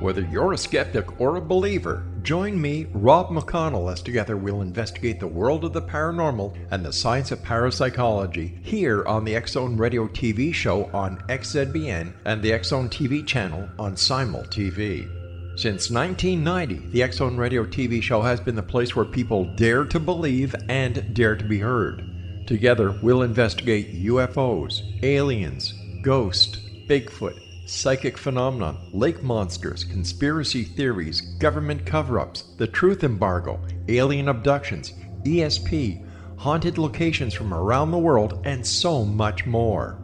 Whether you're a skeptic or a believer, join me, Rob McConnell, as together we'll investigate the world of the paranormal and the science of parapsychology here on the X-Zone Radio TV show on XZBN and the X-Zone TV channel on Simul TV. Since 1990, the X-Zone Radio TV show has been the place where people dare to believe and dare to be heard. Together, we'll investigate UFOs, aliens, ghosts, Bigfoot, psychic phenomenon, lake monsters, conspiracy theories, government cover-ups, the truth embargo, alien abductions, ESP, haunted locations from around the world, and so much more.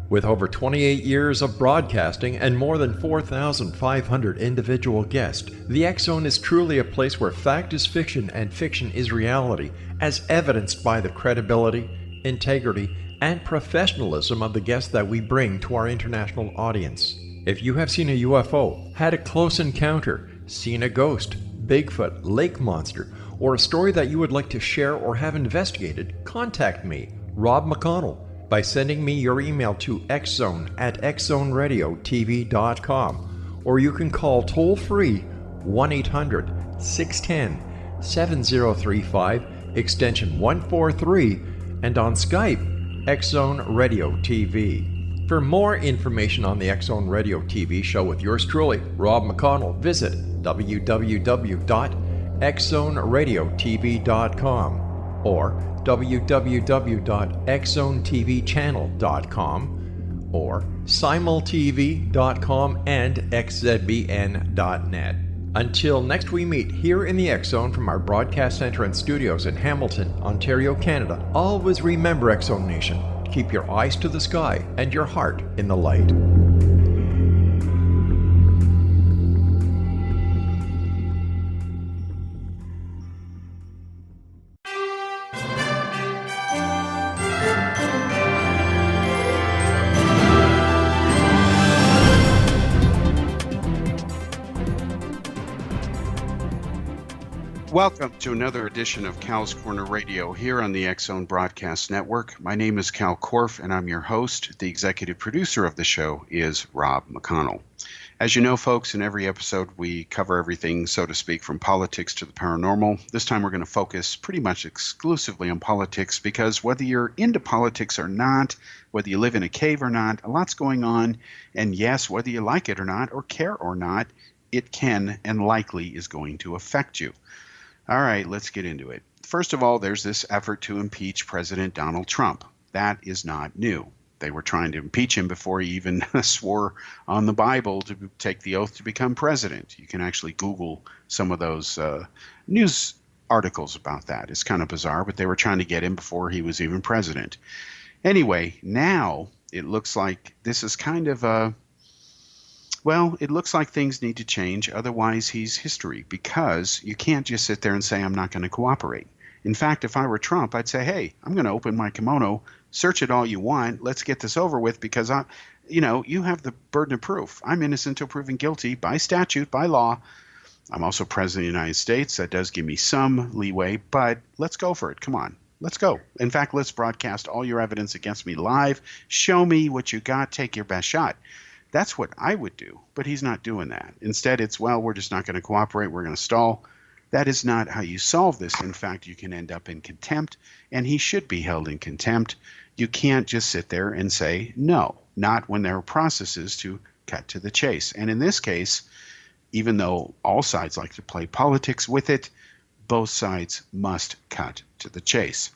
With over 28 years of broadcasting and more than 4,500 individual guests, the X-Zone is truly a place where fact is fiction and fiction is reality, as evidenced by the credibility, integrity, and professionalism of the guests that we bring to our international audience. If you have seen a UFO, had a close encounter, seen a ghost, Bigfoot, lake monster, or a story that you would like to share or have investigated, contact me, Rob McConnell, by sending me your email to xzone@xzoneradiotv.com, or you can call toll-free 1-800-610-7035, extension 143, and on Skype, X-Zone Radio TV. For more information on the X-Zone Radio TV show with yours truly, Rob McConnell, visit www.xzoneradiotv.com or www.xzonetvchannel.com or simultv.com and xzbn.net. Until next we meet here in the X-Zone from our broadcast center and studios in Hamilton, Ontario, Canada, always remember, X-Zone Nation, keep your eyes to the sky and your heart in the light. Welcome to another edition of Cal's Corner Radio here on the X-Zone Broadcast Network. My name is Kal Korff, and I'm your host. The executive producer of the show is Rob McConnell. As you know, folks, in every episode we cover everything, so to speak, from politics to the paranormal. This time we're going to focus pretty much exclusively on politics because whether you're into politics or not, whether you live in a cave or not, a lot's going on. And yes, whether you like it or not, or care or not, it can and likely is going to affect you. All right, let's get into it. First of all, there's this effort to impeach President Donald Trump. That is not new. They were trying to impeach him before he even swore on the Bible to take the oath to become president. You can actually Google some of those news articles about that. It's kind of bizarre, but they were trying to get him before he was even president. Anyway, now it looks like this is kind of a Well, it looks like things need to change, otherwise he's history, because you can't just sit there and say, I'm not going to cooperate. In fact, if I were Trump, I'd say, hey, I'm going to open my kimono, search it all you want, let's get this over with, because you have the burden of proof. I'm innocent until proven guilty by statute, by law. I'm also president of the United States. That does give me some leeway, but let's go for it. Come on. Let's go. In fact, let's broadcast all your evidence against me live. Show me what you got. Take your best shot. That's what I would do, but he's not doing that. Instead, it's, well, we're just not going to cooperate. We're going to stall. That is not how you solve this. In fact, you can end up in contempt, and he should be held in contempt. You can't just sit there and say no, not when there are processes to cut to the chase. And in this case, even though all sides like to play politics with it, both sides must cut to the chase.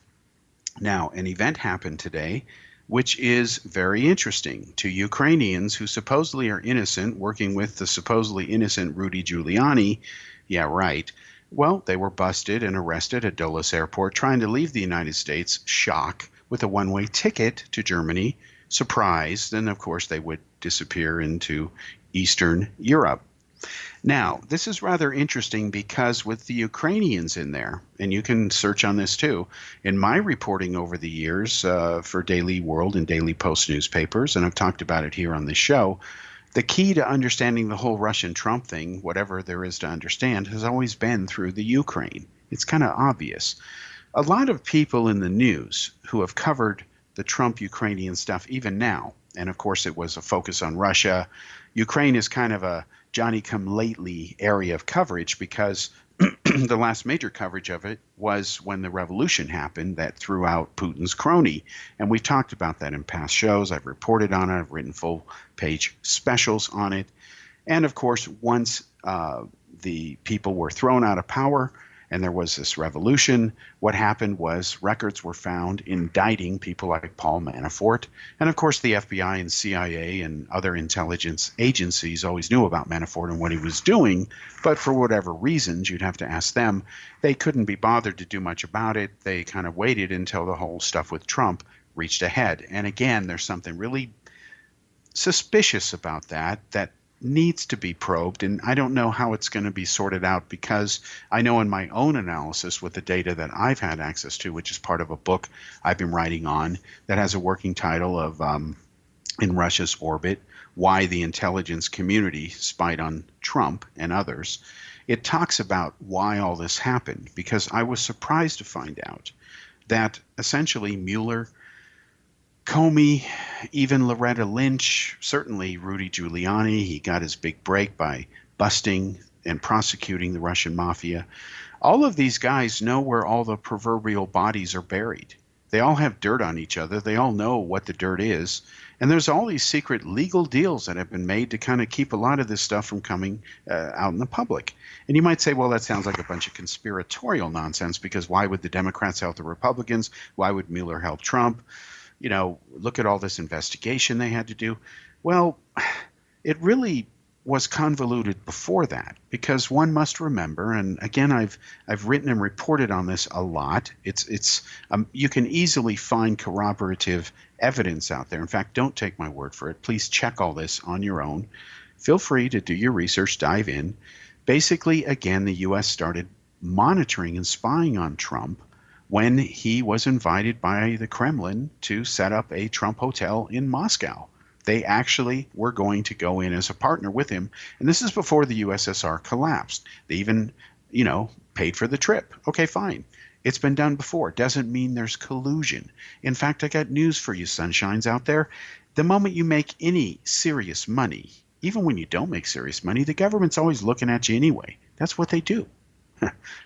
Now, an event happened today which is very interesting to Ukrainians who supposedly are innocent, working with the supposedly innocent Rudy Giuliani. Yeah, right. Well, they were busted and arrested at Dulles Airport trying to leave the United States, shock, with a one-way ticket to Germany. Surprise, then of course they would disappear into Eastern Europe. Now, this is rather interesting because with the Ukrainians in there, and you can search on this too, in my reporting over the years for Daily World and Daily Post newspapers, and I've talked about it here on this show, the key to understanding the whole Russian Trump thing, whatever there is to understand, has always been through the Ukraine. It's kind of obvious. A lot of people in the news who have covered the Trump Ukrainian stuff, even now, And of course, it was a focus on Russia. Ukraine is kind of a Johnny-come-lately area of coverage because the last major coverage of it was when the revolution happened that threw out Putin's crony. And we've talked about that in past shows. I've reported on it. I've written full-page specials on it. And of course, once the people were thrown out of power and there was this revolution, what happened was records were found indicting people like Paul Manafort. And of course, the FBI and CIA and other intelligence agencies always knew about Manafort and what he was doing. But for whatever reasons, you'd have to ask them, they couldn't be bothered to do much about it. They kind of waited until the whole stuff with Trump reached a head. And again, there's something really suspicious about that needs to be probed, and I don't know how it's going to be sorted out, because I know in my own analysis with the data that I've had access to, which is part of a book I've been writing on that has a working title of In Russia's Orbit, Why the Intelligence Community Spied on Trump and Others, it talks about why all this happened, because I was surprised to find out that essentially Mueller, Comey, even Loretta Lynch, certainly Rudy Giuliani, he got his big break by busting and prosecuting the Russian mafia. All of these guys know where all the proverbial bodies are buried. They all have dirt on each other. They all know what the dirt is. And there's all these secret legal deals that have been made to kind of keep a lot of this stuff from coming out in the public. And you might say, well, that sounds like a bunch of conspiratorial nonsense, because why would the Democrats help the Republicans? Why would Mueller help Trump? You know, look at all this investigation they had to do. Well, it really was convoluted before that, because one must remember, and again, I've written and reported on this a lot. It's you can easily find corroborative evidence out there. In fact, don't take my word for it. Please check all this on your own. Feel free to do your research, dive in. Basically, again, the U.S. started monitoring and spying on Trump when he was invited by the Kremlin to set up a Trump hotel in Moscow. They actually were going to go in as a partner with him. And this is before the USSR collapsed. They even, paid for the trip. Okay, fine. It's been done before. Doesn't mean there's collusion. In fact, I got news for you, sunshines out there. The moment you make any serious money, even when you don't make serious money, the government's always looking at you anyway. That's what they do.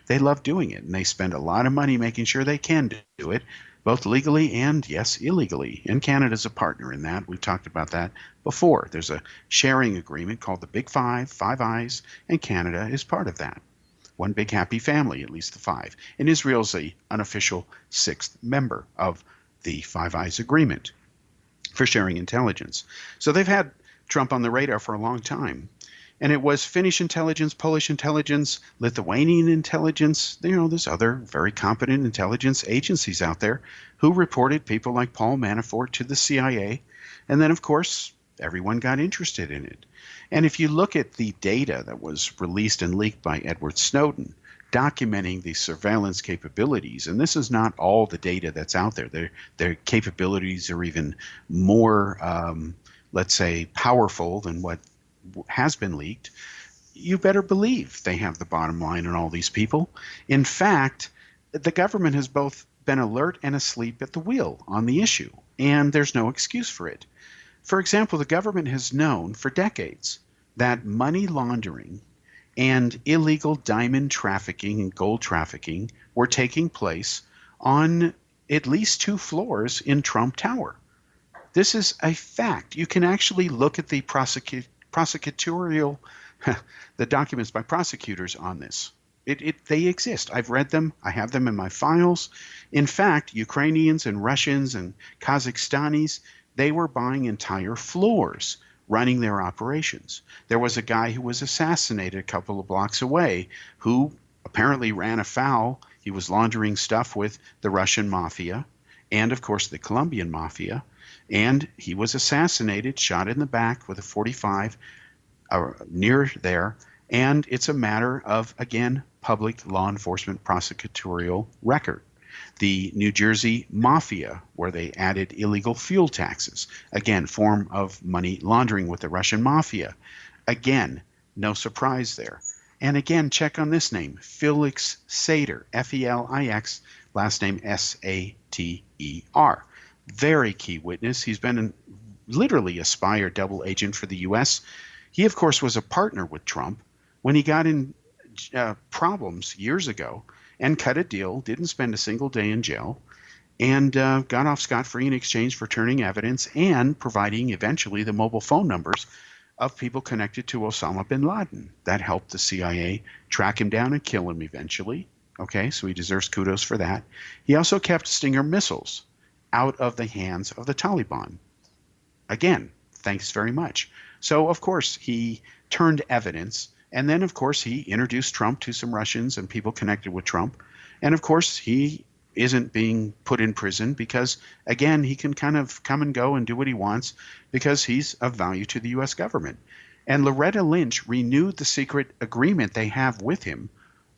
They love doing it, and they spend a lot of money making sure they can do it, both legally and, yes, illegally. And Canada's a partner in that. We've talked about that before. There's a sharing agreement called the Big Five, Five Eyes, and Canada is part of that. One big happy family, at least the five. And Israel's the unofficial sixth member of the Five Eyes Agreement for sharing intelligence. So they've had Trump on the radar for a long time. And it was Finnish intelligence, Polish intelligence, Lithuanian intelligence. There's other very competent intelligence agencies out there who reported people like Paul Manafort to the CIA. And then, of course, everyone got interested in it. And if you look at the data that was released and leaked by Edward Snowden, documenting the surveillance capabilities, and this is not all the data that's out there. Their capabilities are even more, let's say, powerful than what has been leaked. You better believe they have the bottom line on all these people. In fact, the government has both been alert and asleep at the wheel on the issue, and there's no excuse for it. For example, the government has known for decades that money laundering and illegal diamond trafficking and gold trafficking were taking place on at least 2 floors in Trump Tower. This is a fact. You can actually look at the prosecutorial, the documents by prosecutors on this. They exist. I've read them. I have them in my files. In fact, Ukrainians and Russians and Kazakhstanis, they were buying entire floors, running their operations. There was a guy who was assassinated a couple of blocks away who apparently ran afoul. He was laundering stuff with the Russian mafia and, of course, the Colombian mafia. And he was assassinated, shot in the back with a .45 near there. And it's a matter of, again, public law enforcement prosecutorial record. The New Jersey mafia, where they added illegal fuel taxes. Again, form of money laundering with the Russian mafia. Again, no surprise there. And again, check on this name, Felix Sater, Felix, last name Sater. Very key witness. He's been literally a spy or double agent for the U.S. He, of course, was a partner with Trump when he got in problems years ago and cut a deal, didn't spend a single day in jail, and got off scot-free in exchange for turning evidence and providing eventually the mobile phone numbers of people connected to Osama bin Laden. That helped the CIA track him down and kill him eventually. Okay, so he deserves kudos for that. He also kept Stinger missiles out of the hands of the Taliban. Again, thanks very much. So, of course, he turned evidence, and then, of course, he introduced Trump to some Russians and people connected with Trump. And, of course, he isn't being put in prison because, again, he can kind of come and go and do what he wants because he's of value to the U.S. government. And Loretta Lynch renewed the secret agreement they have with him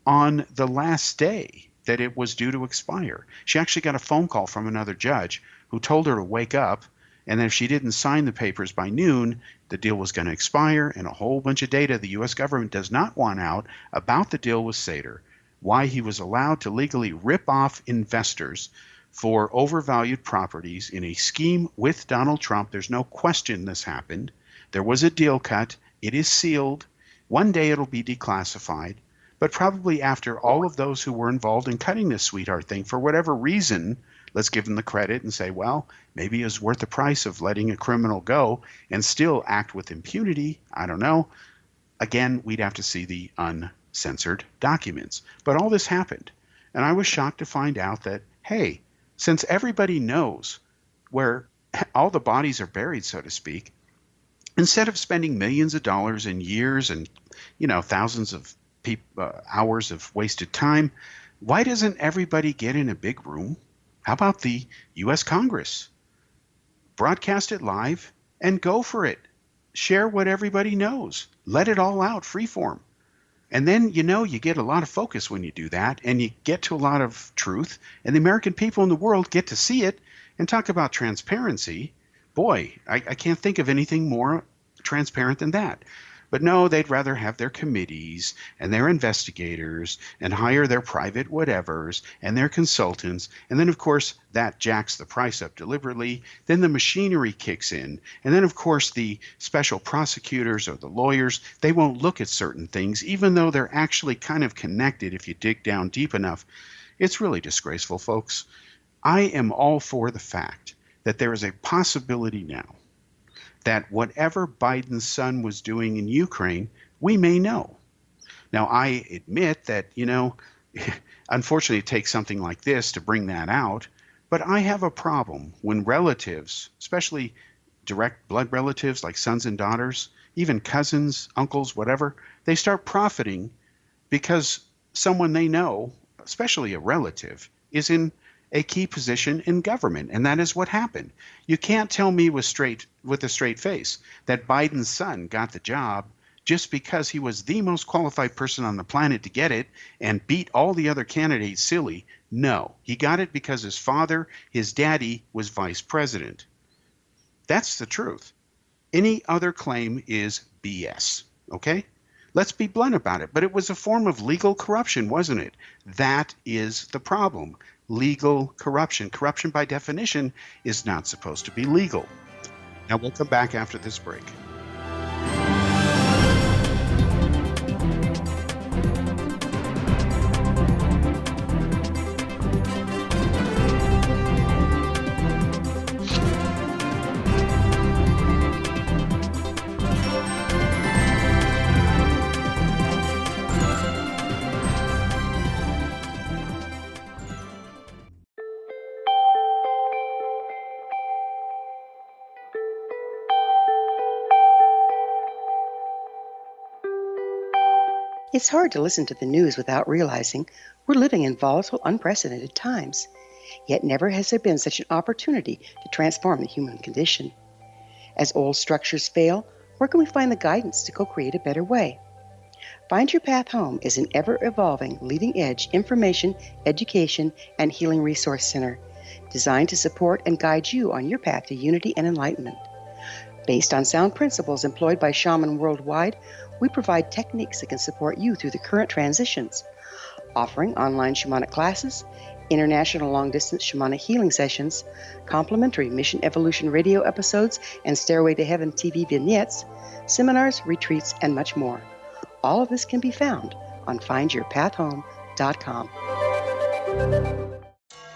on the last day that it was due to expire. She actually got a phone call from another judge who told her to wake up, and that if she didn't sign the papers by noon, the deal was going to expire, and a whole bunch of data the U.S. government does not want out about the deal with Sater, why he was allowed to legally rip off investors for overvalued properties in a scheme with Donald Trump. There's no question this happened. There was a deal cut. It is sealed. One day it'll be declassified. But probably after all of those who were involved in cutting this sweetheart thing, for whatever reason, let's give them the credit and say, well, maybe it's worth the price of letting a criminal go and still act with impunity. I don't know. Again, we'd have to see the uncensored documents. But all this happened. And I was shocked to find out that, hey, since everybody knows where all the bodies are buried, so to speak, instead of spending millions of dollars and years and, thousands of hours of wasted time, why doesn't everybody get in a big room? How about the U.S. Congress? Broadcast it live and go for it. Share what everybody knows. Let it all out, freeform. And then, you get a lot of focus when you do that, and you get to a lot of truth, and the American people in the world get to see it and talk about transparency. Boy, I can't think of anything more transparent than that. But no, they'd rather have their committees and their investigators and hire their private whatevers and their consultants. And then, of course, that jacks the price up deliberately. Then the machinery kicks in. And then, of course, the special prosecutors or the lawyers, they won't look at certain things, even though they're actually kind of connected if you dig down deep enough. It's really disgraceful, folks. I am all for the fact that there is a possibility now that whatever Biden's son was doing in Ukraine, we may know. Now, I admit that, unfortunately it takes something like this to bring that out, but I have a problem when relatives, especially direct blood relatives like sons and daughters, even cousins, uncles, whatever, they start profiting because someone they know, especially a relative, is in a key position in government, and that is what happened. You can't tell me with a straight face that Biden's son got the job just because he was the most qualified person on the planet to get it and beat all the other candidates silly. No, he got it because his father, his daddy, was vice president. That's the truth. Any other claim is BS, okay? Let's be blunt about it. But it was a form of legal corruption, wasn't it? That is the problem. Legal corruption. Corruption, by definition, is not supposed to be legal. Now, we'll come back after this break. It's hard to listen to the news without realizing we're living in volatile, unprecedented times. Yet never has there been such an opportunity to transform the human condition. As old structures fail, where can we find the guidance to co-create a better way? Find Your Path Home is an ever-evolving, leading-edge information, education, and healing resource center designed to support and guide you on your path to unity and enlightenment. Based on sound principles employed by shamans worldwide, we provide techniques that can support you through the current transitions, offering online shamanic classes, international long-distance shamanic healing sessions, complimentary Mission Evolution radio episodes and Stairway to Heaven TV vignettes, seminars, retreats, and much more. All of this can be found on findyourpathhome.com.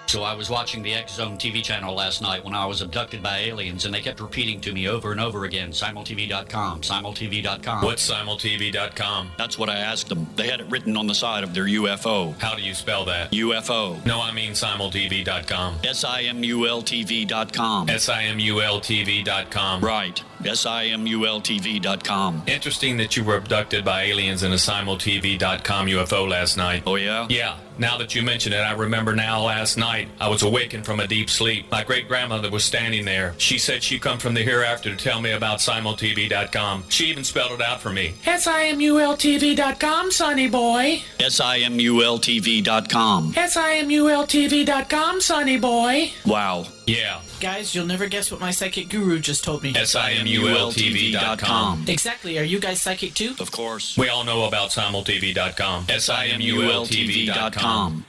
So I was watching the X Zone TV channel last night when I was abducted by aliens, and they kept repeating to me over and over again, simultv.com, simultv.com. What's simultv.com? That's what I asked them. They had it written on the side of their UFO. How do you spell that? UFO. No, I mean simultv.com. simultv.com. simultv.com. Right. simultv.com. Interesting that you were abducted by aliens in a simultv.com UFO last night. Oh, yeah? Yeah. Now that you mention it, I remember now last night I was awakened from a deep sleep. My great-grandmother was standing there. She said she'd come from the hereafter to tell me about simultv.com. She even spelled it out for me. simultv.com, sonny boy. simultv.com. simultv.com, sonny boy. Wow. Yeah. Guys, you'll never guess what my psychic guru just told me. simultv.com. Exactly. Are you guys psychic too? Of course. We all know about simultv.com. simultv.com.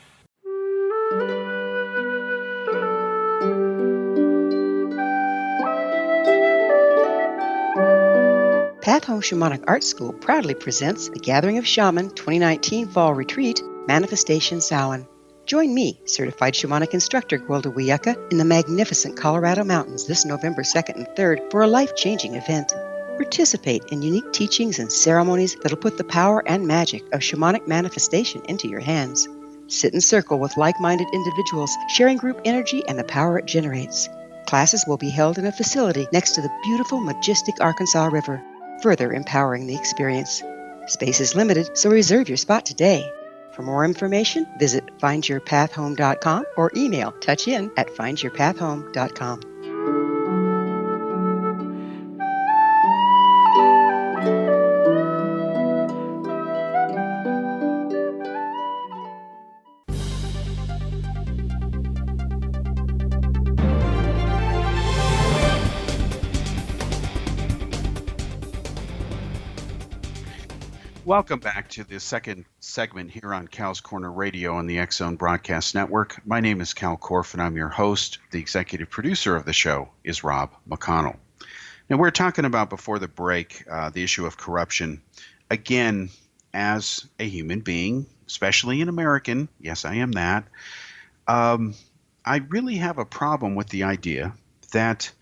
Path Home Shamanic Art School proudly presents the Gathering of Shaman 2019 Fall Retreat, Manifestation Samhain. Join me, certified shamanic instructor Gwilda Wiyaka, in the magnificent Colorado Mountains this November 2nd and 3rd for a life-changing event. Participate in unique teachings and ceremonies that'll put the power and magic of shamanic manifestation into your hands. Sit in circle with like-minded individuals, sharing group energy and the power it generates. Classes will be held in a facility next to the beautiful, majestic Arkansas River, further empowering the experience. Space is limited, so reserve your spot today. For more information, visit findyourpathhome.com or email touchin@findyourpathhome.com. Welcome back to the second segment here on Cal's Corner Radio on the X Zone Broadcast Network. My name is Kal Korff, and I'm your host. The executive producer of the show is Rob McConnell. Now, we were talking about before the break the issue of corruption. Again, as a human being, especially an American, yes, I am that, I really have a problem with the idea that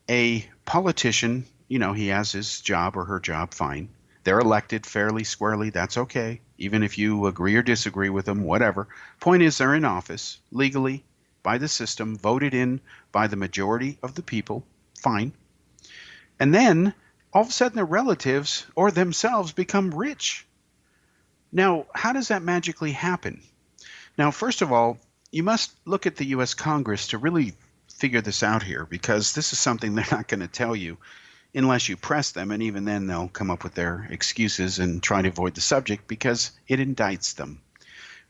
a politician, you know, he has his job or her job, fine. They're elected fairly squarely. That's okay. Even if you agree or disagree with them, whatever. Point is, they're in office legally by the system, voted in by the majority of the people. Fine. And then all of a sudden their relatives or themselves become rich. Now, how does that magically happen? Now, first of all, you must look at the U.S. Congress to really figure this out here, because this is something they're not going to tell you unless you press them, and even then they'll come up with their excuses and try to avoid the subject because it indicts them.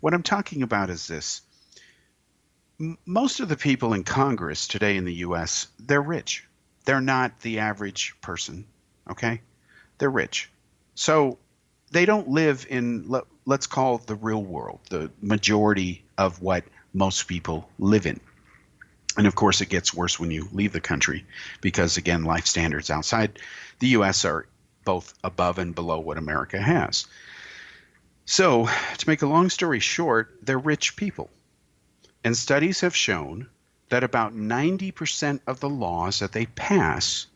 What I'm talking about is this. Most of the people in Congress today in the U.S., they're rich. They're not the average person, okay? They're rich. So they don't live in, let's call it the real world, the majority of what most people live in. And of course, it gets worse when you leave the country because, again, life standards outside the U.S. are both above and below what America has. So, to make a long story short, they're rich people. And studies have shown that about 90% of the laws that they pass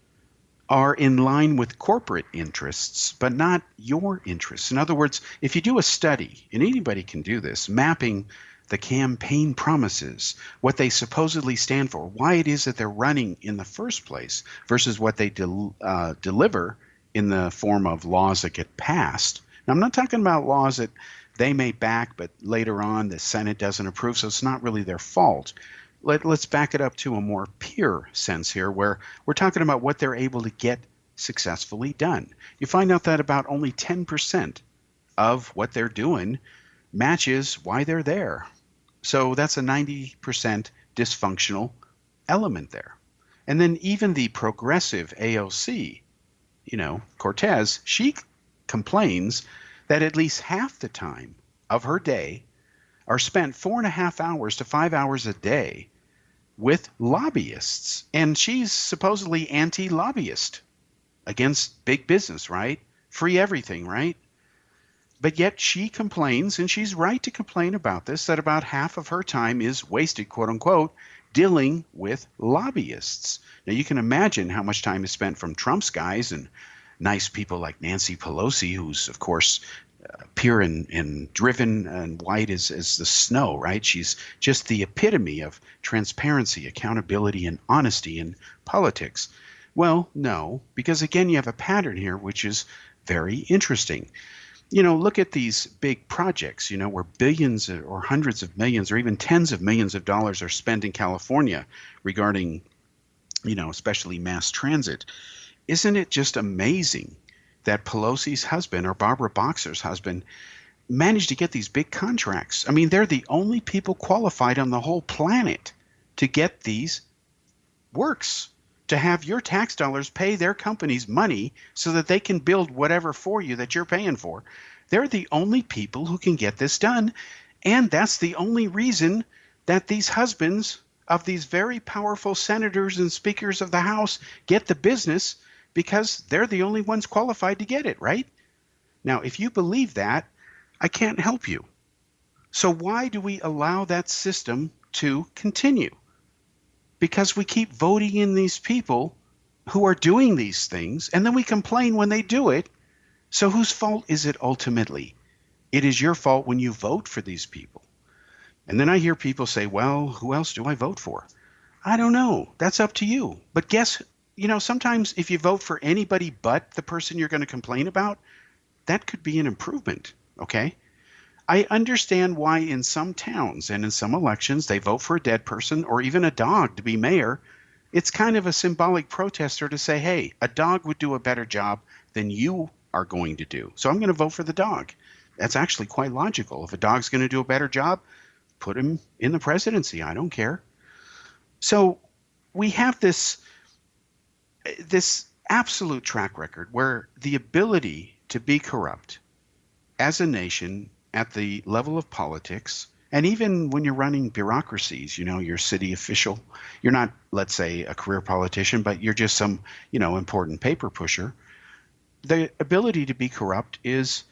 are in line with corporate interests, but not your interests. In other words, if you do a study, and anybody can do this, mapping the campaign promises, what they supposedly stand for, why it is that they're running in the first place versus what they deliver in the form of laws that get passed. Now, I'm not talking about laws that they may back, but later on the Senate doesn't approve, so it's not really their fault. Let's back it up to a more pure sense here, where we're talking about what they're able to get successfully done. You find out that about only 10% of what they're doing matches why they're there. So that's a 90% dysfunctional element there. And then even the progressive AOC, you know, Cortez, she complains that at least half the time of her day are spent 4.5 hours to 5 hours a day with lobbyists. And she's supposedly anti-lobbyist against big business, right? Free everything, right? But yet she complains, and she's right to complain about this, that about half of her time is wasted, quote unquote, dealing with lobbyists. Now you can imagine how much time is spent from Trump's guys and nice people like Nancy Pelosi, who's of course pure and driven and white as the snow, right? She's just the epitome of transparency, accountability, and honesty in politics. Well, no, because again, you have a pattern here, which is very interesting. Look at these big projects, where billions or hundreds of millions or even tens of millions of dollars are spent in California regarding, especially mass transit. Isn't it just amazing that Pelosi's husband, or Barbara Boxer's husband, managed to get these big contracts? I mean, they're the only people qualified on the whole planet to get these works, to have your tax dollars pay their companies money so that they can build whatever for you that you're paying for. They're the only people who can get this done. And that's the only reason that these husbands of these very powerful senators and speakers of the House get the business, because they're the only ones qualified to get it, right? Now, if you believe that, I can't help you. So why do we allow that system to continue? Because we keep voting in these people who are doing these things, and then we complain when they do it. So whose fault is it ultimately? It is your fault when you vote for these people. And then I hear people say, well, who else do I vote for? I don't know. That's up to you. But guess, sometimes if you vote for anybody but the person you're going to complain about, that could be an improvement, okay? I understand why in some towns and in some elections they vote for a dead person or even a dog to be mayor. It's kind of a symbolic protester to say, hey, a dog would do a better job than you are going to do. So I'm going to vote for the dog. That's actually quite logical. If a dog's going to do a better job, put him in the presidency. I don't care. So we have this absolute track record where the ability to be corrupt as a nation at the level of politics, and even when you're running bureaucracies, you're city official, you're not, let's say, a career politician, but you're just some, important paper pusher. The ability to be corrupt is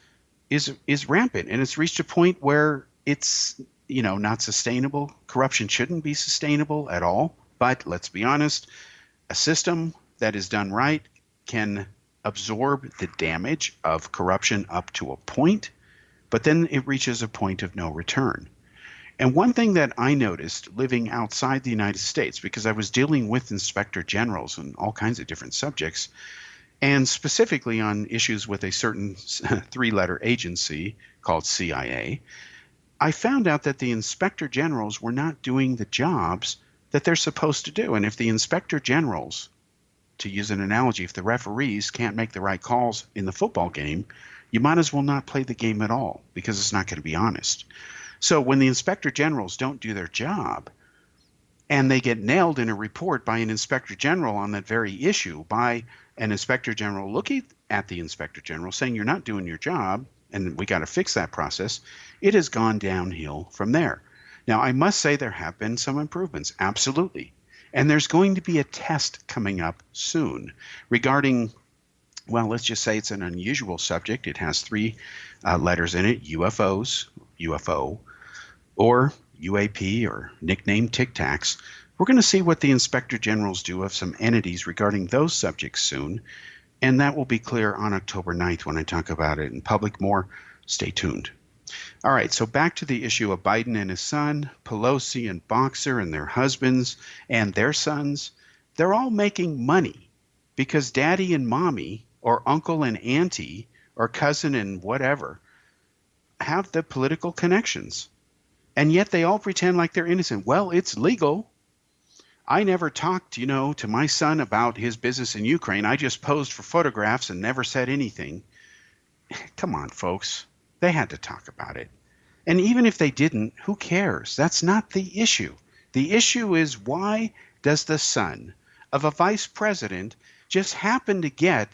rampant, and it's reached a point where it's, not sustainable. Corruption shouldn't be sustainable at all. But let's be honest, a system that is done right can absorb the damage of corruption up to a point, but then it reaches a point of no return. And one thing that I noticed living outside the United States, because I was dealing with inspector generals and all kinds of different subjects, and specifically on issues with a certain three-letter agency called CIA, I found out that the inspector generals were not doing the jobs that they're supposed to do. And if the inspector generals, to use an analogy, if the referees can't make the right calls in the football game, you might as well not play the game at all, because it's not going to be honest. So when the inspector generals don't do their job, and they get nailed in a report by an inspector general on that very issue, by an inspector general looking at the inspector general saying, you're not doing your job, and we got to fix that process, it has gone downhill from there. Now, I must say there have been some improvements, absolutely. And there's going to be a test coming up soon regarding, well, let's just say it's an unusual subject. It has three letters in it: UFOs, UFO, or UAP, or nicknamed Tic Tacs. We're going to see what the inspector generals do of some entities regarding those subjects soon. And that will be clear on October 9th when I talk about it in public more. Stay tuned. All right, so back to the issue of Biden and his son, Pelosi and Boxer and their husbands and their sons. They're all making money because daddy and mommy, or uncle and auntie, or cousin and whatever, have the political connections. And yet they all pretend like they're innocent. Well, it's legal. I never talked, to my son about his business in Ukraine. I just posed for photographs and never said anything. Come on, folks. They had to talk about it. And even if they didn't, who cares? That's not the issue. The issue is, why does the son of a vice president just happen to get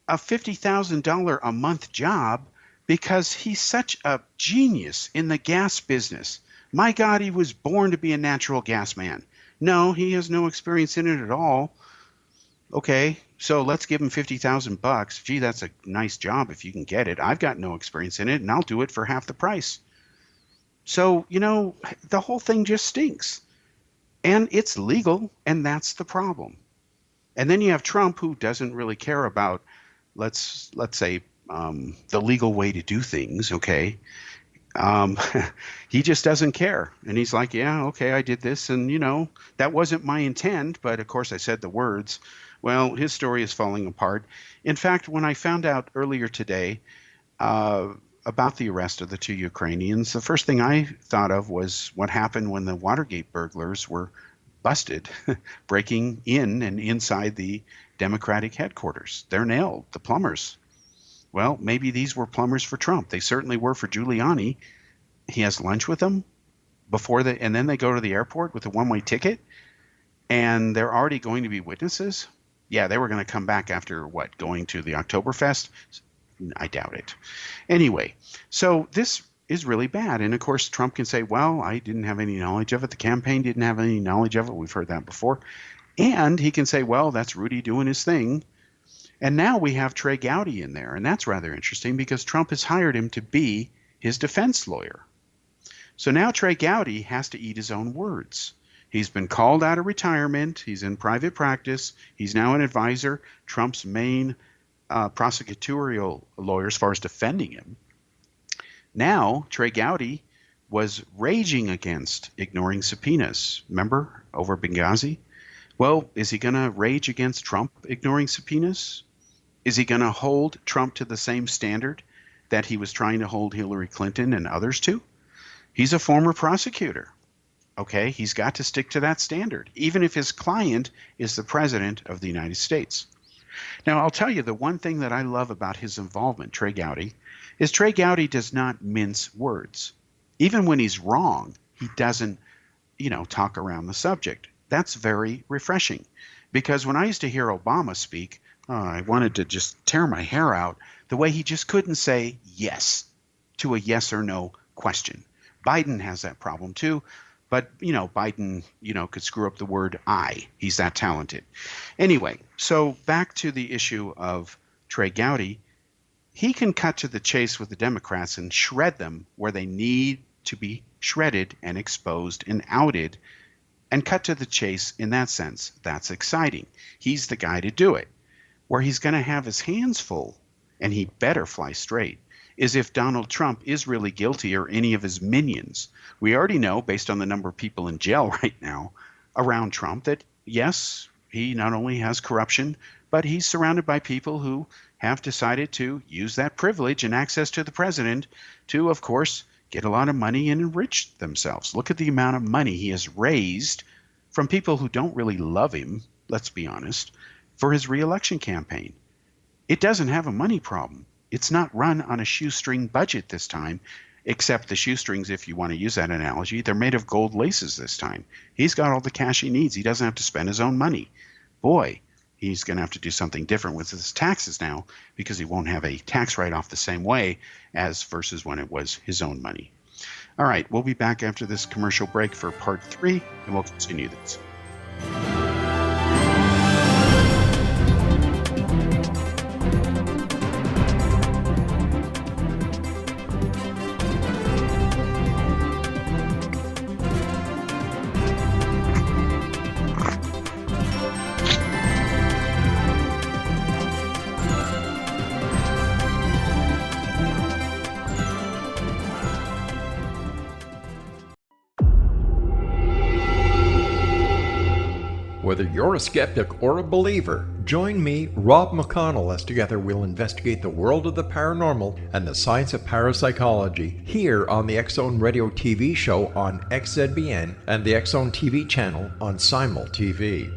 a $50,000 a month job because he's such a genius in the gas business. My God, he was born to be a natural gas man. No, he has no experience in it at all. Okay, so let's give him $50,000. Gee, that's a nice job if you can get it. I've got no experience in it, and I'll do it for half the price. So, the whole thing just stinks. And it's legal, and that's the problem. And then you have Trump, who doesn't really care about, let's say, the legal way to do things, okay? He just doesn't care. And he's like, yeah, okay, I did this, and, that wasn't my intent, but of course I said the words. Well, his story is falling apart. In fact, when I found out earlier today about the arrest of the 2 Ukrainians, the first thing I thought of was what happened when the Watergate burglars were busted breaking in and inside the Democratic headquarters. They're nailed, the plumbers. Well, maybe these were plumbers for Trump. They certainly were for Giuliani. He has lunch with them and then they go to the airport with a one-way ticket, and they're already going to be witnesses. Yeah, they were going to come back after going to the Oktoberfest? I doubt it. Anyway, so this is really bad. And of course, Trump can say, well, I didn't have any knowledge of it. The campaign didn't have any knowledge of it. We've heard that before. And he can say, well, that's Rudy doing his thing. And now we have Trey Gowdy in there. And that's rather interesting because Trump has hired him to be his defense lawyer. So now Trey Gowdy has to eat his own words. He's been called out of retirement. He's in private practice. He's now an advisor, Trump's main prosecutorial lawyer as far as defending him. Now, Trey Gowdy was raging against ignoring subpoenas. Remember, over Benghazi? Well, is he going to rage against Trump ignoring subpoenas? Is he going to hold Trump to the same standard that he was trying to hold Hillary Clinton and others to? He's a former prosecutor. Okay, he's got to stick to that standard, even if his client is the president of the United States. Now, I'll tell you the one thing that I love about his involvement, Trey Gowdy, is Trey Gowdy does not mince words. Even when he's wrong, he doesn't, talk around the subject. That's very refreshing, because when I used to hear Obama speak, I wanted to just tear my hair out the way he just couldn't say yes to a yes or no question. Biden has that problem too. But, Biden, could screw up the word I. He's that talented. Anyway, so back to the issue of Trey Gowdy. He can cut to the chase with the Democrats and shred them where they need to be shredded and exposed and outed, and cut to the chase in that sense. That's exciting. He's the guy to do it. Where he's going to have his hands full, and he better fly straight, is if Donald Trump is really guilty or any of his minions. We already know, based on the number of people in jail right now around Trump, that yes, he not only has corruption, but he's surrounded by people who have decided to use that privilege and access to the president to, of course, get a lot of money and enrich themselves. Look at the amount of money he has raised from people who don't really love him, let's be honest, for his reelection campaign. It doesn't have a money problem. It's not run on a shoestring budget this time, except the shoestrings, if you want to use that analogy, they're made of gold laces this time. He's got all the cash he needs. He doesn't have to spend his own money. Boy, he's going to have to do something different with his taxes now, because he won't have a tax write-off the same way as versus when it was his own money. All right, we'll be back after this commercial break for part 3, and we'll continue this. Whether you're a skeptic or a believer, join me, Rob McConnell, as together we'll investigate the world of the paranormal and the science of parapsychology here on the X-Zone Radio TV show on XZBN and the X-Zone TV channel on Simul TV.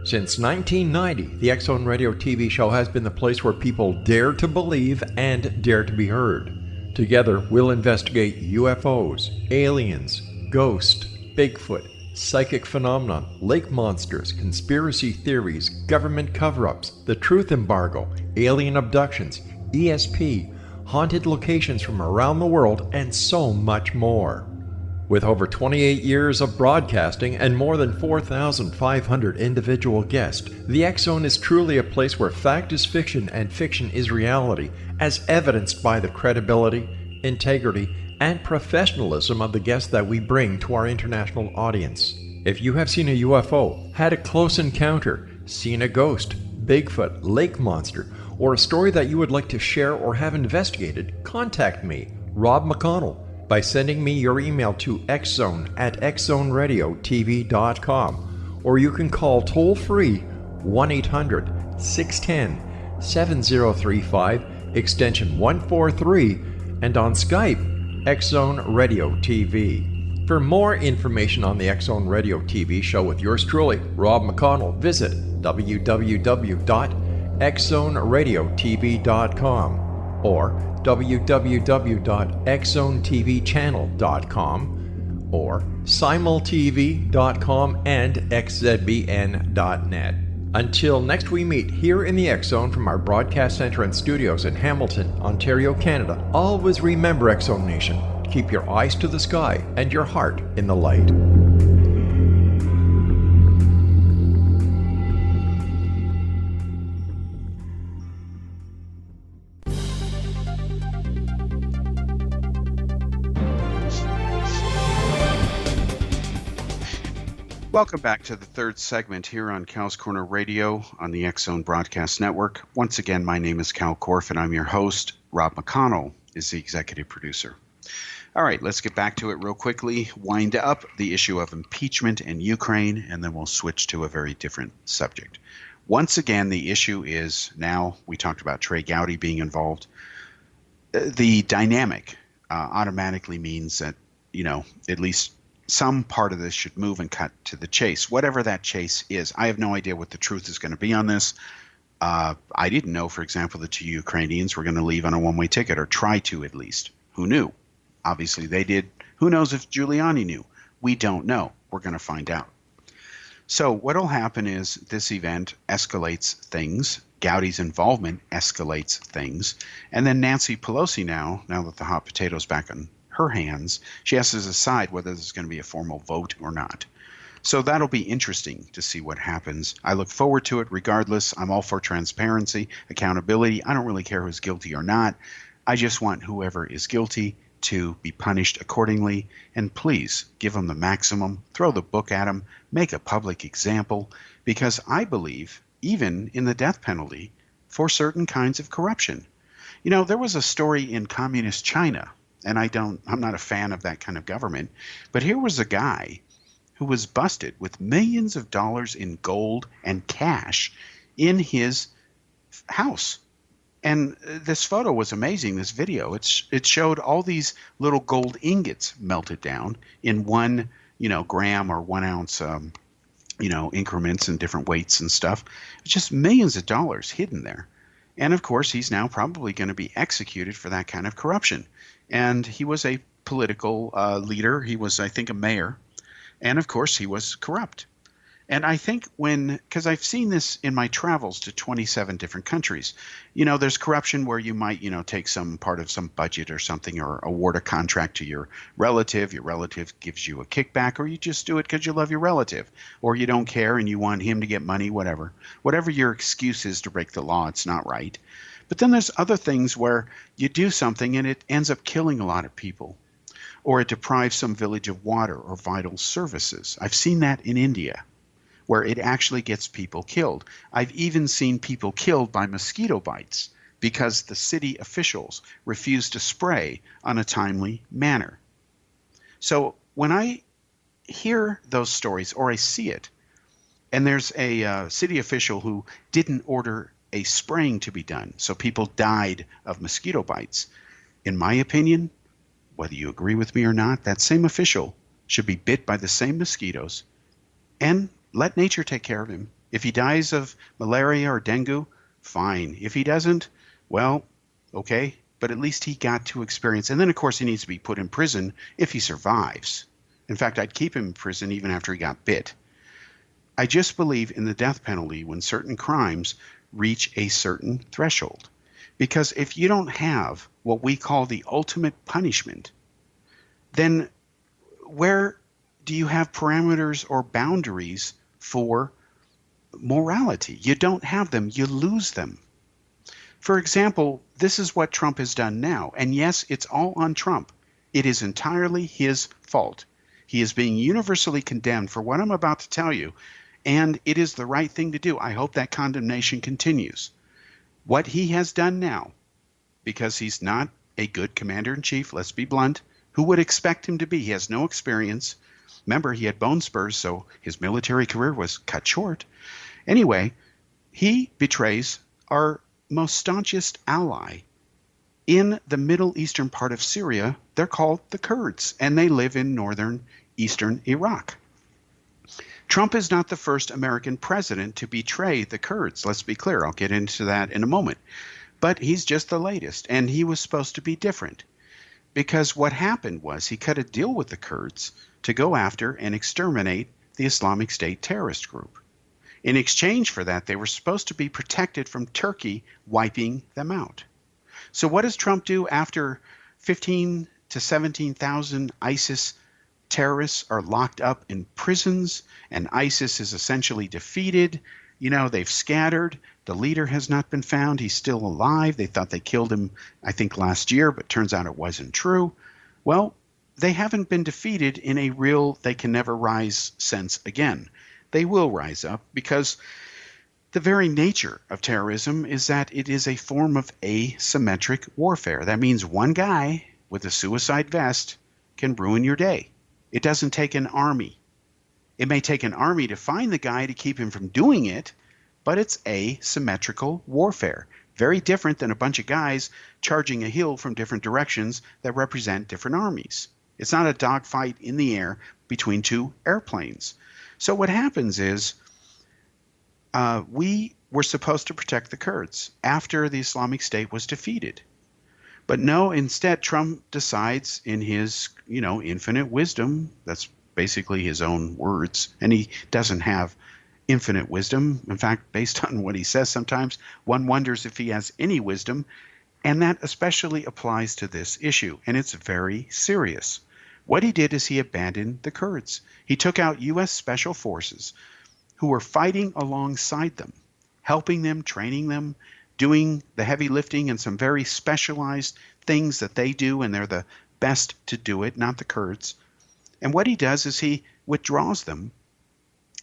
Since 1990, the X-Zone Radio TV show has been the place where people dare to believe and dare to be heard. Together, we'll investigate UFOs, aliens, ghosts, Bigfoot, psychic phenomenon, lake monsters, conspiracy theories, government cover-ups, the truth embargo, alien abductions, ESP, haunted locations from around the world, and so much more. With over 28 years of broadcasting and more than 4,500 individual guests, the X Zone is truly a place where fact is fiction and fiction is reality, as evidenced by the credibility, integrity, and professionalism of the guests that we bring to our international audience. If you have seen a UFO, had a close encounter, seen a ghost, Bigfoot, lake monster, or a story that you would like to share or have investigated, contact me, Rob McConnell, by sending me your email to xzone@xzoneradiotv.com, or you can call toll-free 1-800-610-7035, extension 143, and on Skype, X Zone Radio TV. For more information on the X Zone Radio TV show with yours truly, Rob McConnell, visit www.xzoneradiotv.com or www.xzonetvchannel.com or simultv.com and xzbn.net. Until next we meet here in the X Zone from our broadcast center and studios in Hamilton, Ontario, Canada, always remember, X Zone Nation, keep your eyes to the sky and your heart in the light. Welcome back to the third segment here on Cal's Corner Radio on the X Zone Broadcast Network. Once again, my name is Kal Korff, and I'm your host. Rob McConnell is the executive producer. All right, let's get back to it real quickly, wind up the issue of impeachment in Ukraine, and then we'll switch to a very different subject. Once again, the issue is now, we talked about Trey Gowdy being involved. The dynamic automatically means that, at least some part of this should move and cut to the chase, whatever that chase is. I have no idea what the truth is going to be on this. I didn't know, for example, the two Ukrainians were going to leave on a one-way ticket, or try to at least. Who knew? Obviously they did. Who knows if Giuliani knew? We don't know. We're going to find out. So what will happen is this event escalates things. Gowdy's involvement escalates things. And then Nancy Pelosi now that the hot potato's back on her hands, she has to decide whether there's going to be a formal vote or not. So that'll be interesting to see what happens. I look forward to it regardless. I'm all for transparency, accountability. I don't really care who's guilty or not. I just want whoever is guilty to be punished accordingly. And please give them the maximum, throw the book at them, make a public example, because I believe even in the death penalty for certain kinds of corruption. There was a story in communist China, and I'm not a fan of that kind of government, but here was a guy who was busted with millions of dollars in gold and cash in his house. And this photo was amazing, this video. It showed all these little gold ingots melted down in 1 gram or 1 ounce increments and different weights and stuff. It's just millions of dollars hidden there. And of course, he's now probably going to be executed for that kind of corruption. And he was a political leader. He was, I think, a mayor. And of course, he was corrupt. And I think because I've seen this in my travels to 27 different countries, there's corruption where you might, take some part of some budget or something, or award a contract to your relative gives you a kickback, or you just do it because you love your relative, or you don't care and you want him to get money, whatever your excuse is to break the law, it's not right. But then there's other things where you do something and it ends up killing a lot of people, or it deprives some village of water or vital services. I've seen that in India, where it actually gets people killed. I've even seen people killed by mosquito bites because the city officials refused to spray on a timely manner. So when I hear those stories, or I see it, and there's a city official who didn't order a spraying to be done, so people died of mosquito bites, in my opinion, whether you agree with me or not, that same official should be bit by the same mosquitoes and let nature take care of him. If he dies of malaria or dengue, fine. If he doesn't, well, okay, but at least he got to experience. And then, of course, he needs to be put in prison if he survives. In fact, I'd keep him in prison even after he got bit. I just believe in the death penalty when certain crimes reach a certain threshold. Because if you don't have what we call the ultimate punishment, then where do you have parameters or boundaries for morality? You don't have them. You lose them. For example, this is what Trump has done now. And yes, it's all on Trump. It is entirely his fault. He is being universally condemned for what I'm about to tell you. And it is the right thing to do. I hope that condemnation continues. What he has done now, because he's not a good commander-in-chief, let's be blunt, who would expect him to be? He has no experience. Remember, he had bone spurs, so his military career was cut short. Anyway, he betrays our most staunchest ally in the Middle Eastern part of Syria. They're called the Kurds, and they live in northern eastern Iraq. Trump is not the first American president to betray the Kurds. Let's be clear. I'll get into that in a moment. But he's just the latest, and he was supposed to be different. Because what happened was he cut a deal with the Kurds to go after and exterminate the Islamic State terrorist group. In exchange for that, they were supposed to be protected from Turkey wiping them out. So what does Trump do after 15 to 17,000 ISIS terrorists are locked up in prisons and ISIS is essentially defeated? You know, they've scattered. The leader has not been found. He's still alive. They thought they killed him, I think, last year, but turns out it wasn't true. Well, they haven't been defeated in a real they can never rise sense again. They will rise up because the very nature of terrorism is that it is a form of asymmetric warfare. That means one guy with a suicide vest can ruin your day. It doesn't take an army. It may take an army to find the guy to keep him from doing it, but it's asymmetrical warfare. Very different than a bunch of guys charging a hill from different directions that represent different armies. It's not a dogfight in the air between two airplanes. So what happens is we were supposed to protect the Kurds after the Islamic State was defeated. But no, instead, Trump decides in his, infinite wisdom, that's basically his own words, and he doesn't have infinite wisdom. In fact, based on what he says sometimes, one wonders if he has any wisdom, and that especially applies to this issue, and it's very serious. What he did is he abandoned the Kurds. He took out U.S. Special Forces who were fighting alongside them, helping them, training them, doing the heavy lifting and some very specialized things that they do, and they're the best to do it, not the Kurds. And what he does is he withdraws them,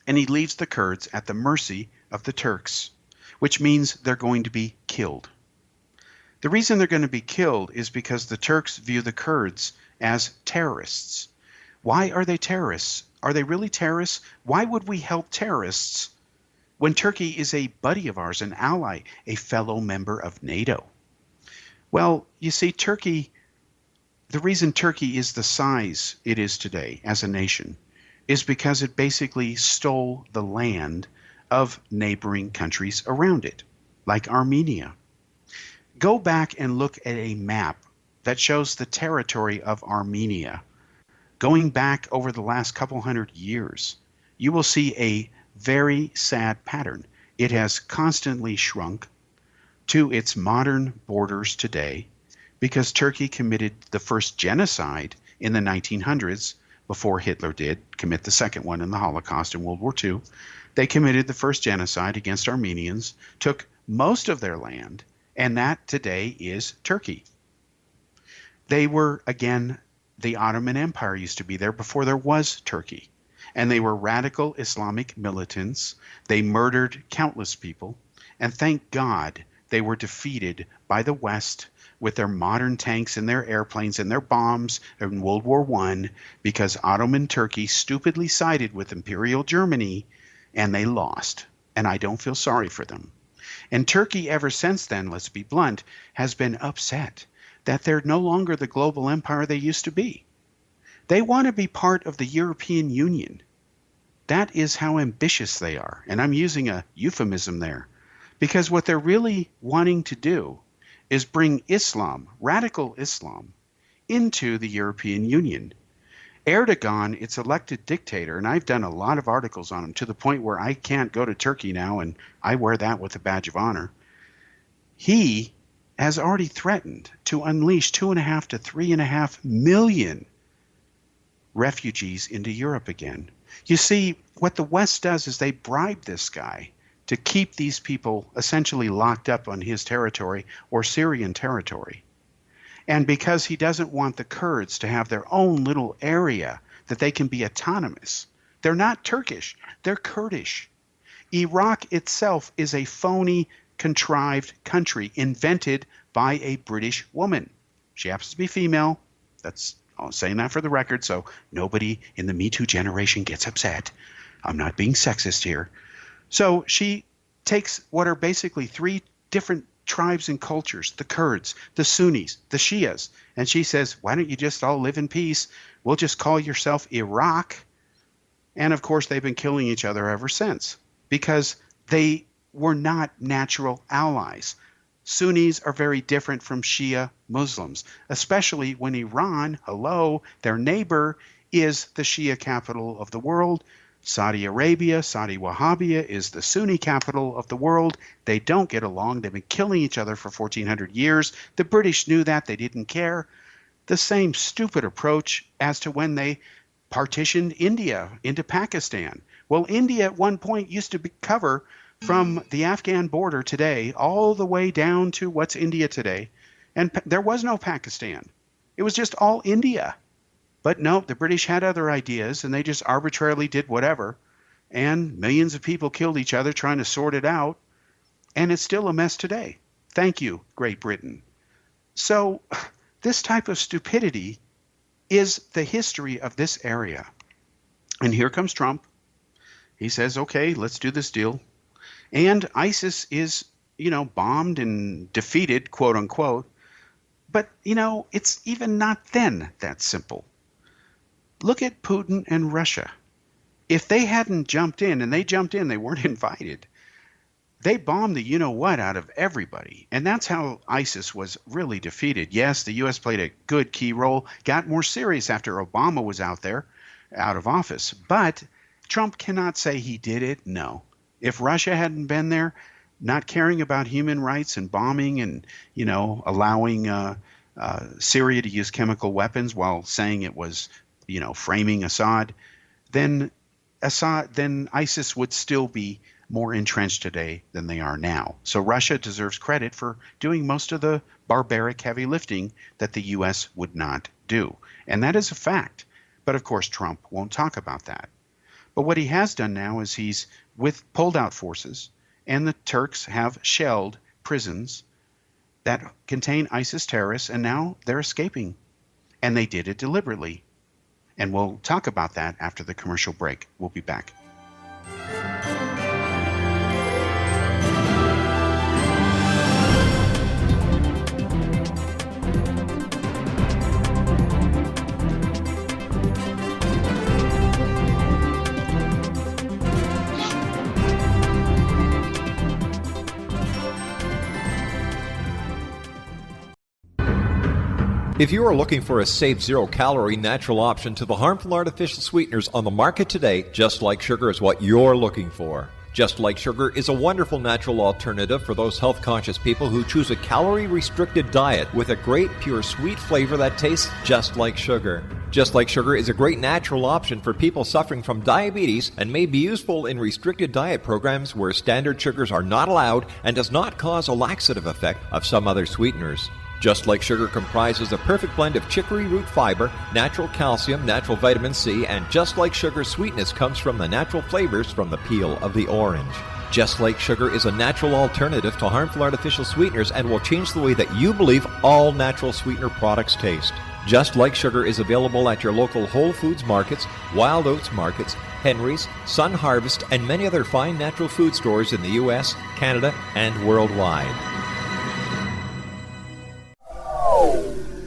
and he leaves the Kurds at the mercy of the Turks, which means they're going to be killed. The reason they're going to be killed is because the Turks view the Kurds as terrorists. Why are they terrorists? Are they really terrorists? Why would we help terrorists when Turkey is a buddy of ours, an ally, a fellow member of NATO? Well, you see, Turkey, the reason Turkey is the size it is today as a nation is because it basically stole the land of neighboring countries around it, like Armenia. Go back and look at a map that shows the territory of Armenia. Going back over the last couple hundred years, you will see a very sad pattern. It has constantly shrunk to its modern borders today because Turkey committed the first genocide in the 1900s before Hitler did commit the second one in the Holocaust in World War II. They committed the first genocide against Armenians, took most of their land, and that today is Turkey. They were, again, the Ottoman Empire used to be there before there was Turkey. And they were radical Islamic militants. They murdered countless people. And thank God they were defeated by the West with their modern tanks and their airplanes and their bombs in World War I, because Ottoman Turkey stupidly sided with Imperial Germany, and they lost. And I don't feel sorry for them. And Turkey ever since then, let's be blunt, has been upset that they're no longer the global empire they used to be. They want to be part of the European Union. That is how ambitious they are. And I'm using a euphemism there, because what they're really wanting to do is bring Islam, radical Islam, into the European Union. Erdogan, its elected dictator, and I've done a lot of articles on him to the point where I can't go to Turkey now, and I wear that with a badge of honor. He has already threatened to unleash 2.5 to 3.5 million refugees into Europe again. You see, what the West does is they bribe this guy to keep these people essentially locked up on his territory or Syrian territory. And because he doesn't want the Kurds to have their own little area that they can be autonomous, they're not Turkish, they're Kurdish. Iraq itself is a phony, contrived country invented by a British woman. She happens to be female. I'm saying that for the record so nobody in the Me Too generation gets upset. I'm not being sexist here. So she takes what are basically three different tribes and cultures, the Kurds, the Sunnis, the Shias, and she says, why don't you just all live in peace? We'll just call yourself Iraq. And of course, they've been killing each other ever since because they were not natural allies. Sunnis are very different from Shia Muslims, especially when Iran, their neighbor, is the Shia capital of the world. Saudi Arabia, Saudi Wahhabia, is the Sunni capital of the world. They don't get along. They've been killing each other for 1,400 years. The British knew that. They didn't care. The same stupid approach as to when they partitioned India into Pakistan. Well, India at one point used to cover from the Afghan border today all the way down to what's India today. And there was no Pakistan. It was just all India. But no, the British had other ideas, and they just arbitrarily did whatever. And millions of people killed each other trying to sort it out. And it's still a mess today. Thank you, Great Britain. So this type of stupidity is the history of this area. And here comes Trump. He says, okay, let's do this deal. And ISIS is, bombed and defeated, quote unquote. But, it's even not then that simple. Look at Putin and Russia. If they hadn't jumped in, and they jumped in, they weren't invited. They bombed the you-know-what out of everybody. And that's how ISIS was really defeated. Yes, the U.S. played a good key role, got more serious after Obama was out of office. But Trump cannot say he did it. No. If Russia hadn't been there, not caring about human rights and bombing and, allowing Syria to use chemical weapons while saying it was, framing Assad, then ISIS would still be more entrenched today than they are now. So Russia deserves credit for doing most of the barbaric heavy lifting that the U.S. would not do. And that is a fact. But of course, Trump won't talk about that. But what he has done now is he's pulled out forces, and the Turks have shelled prisons that contain ISIS terrorists, and now they're escaping. And they did it deliberately. And we'll talk about that after the commercial break. We'll be back. If you are looking for a safe, zero-calorie natural option to the harmful artificial sweeteners on the market today, Just Like Sugar is what you're looking for. Just Like Sugar is a wonderful natural alternative for those health-conscious people who choose a calorie-restricted diet with a great, pure, sweet flavor that tastes just like sugar. Just Like Sugar is a great natural option for people suffering from diabetes and may be useful in restricted diet programs where standard sugars are not allowed and does not cause a laxative effect of some other sweeteners. Just Like Sugar comprises a perfect blend of chicory root fiber, natural calcium, natural vitamin C, and Just Like Sugar's sweetness comes from the natural flavors from the peel of the orange. Just Like Sugar is a natural alternative to harmful artificial sweeteners and will change the way that you believe all natural sweetener products taste. Just Like Sugar is available at your local Whole Foods markets, Wild Oats markets, Henry's, Sun Harvest, and many other fine natural food stores in the U.S., Canada, and worldwide.